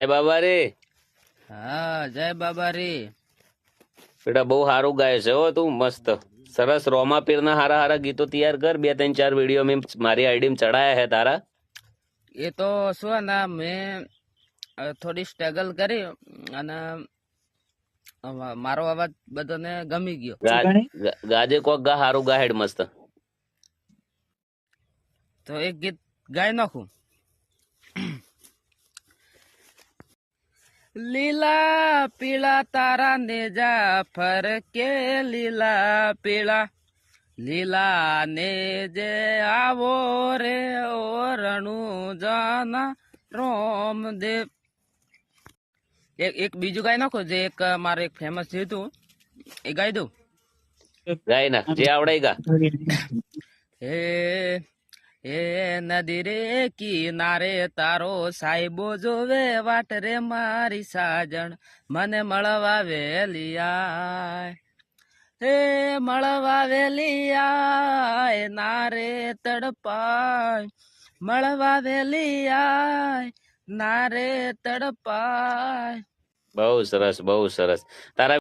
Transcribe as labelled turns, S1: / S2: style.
S1: એ બાબા રે
S2: હા જય બાબા રે.
S1: બેટા બહુ સારું ગાય છે હો તું, મસ્ત સરસ. રોમા પીરના હારા હારા ગીતો તૈયાર કર. 2 3 4 વિડીયો મેં મારી આઈડી ચડાયા હે તારા.
S2: એ તો શું ને મેં થોડી સ્ટ્રગલ કરી અને મારો અવાજ બધાને ગમી ગયો.
S1: ગાજે કોક ગા હારું ગા હેડ મસ્ત.
S2: તો એક ગીત ગાઈ નાખું. લીલા પીળા તારા નેજા ફરકે, લીલા પીળા લીલા ને જે આવો રે ઓરણું જાના રોમ દેવ. એક બીજું ગાઈ નાખો, જે એક મારે એક ફેમસ થયું હતું એ ગાઈ દઉં.
S1: ગાય ના જે આવડે ગા.
S2: હે હે નદી રે કિનારે તારો સાહેબો જોવે વાટ રે મારી સાજણ, મને મળવા વેલી આય. હે મળવા વેલી આય નારે તડપાય, મળવા વેલી આય નારે તડપાય.
S1: બહુ સરસ બહુ સરસ. તારા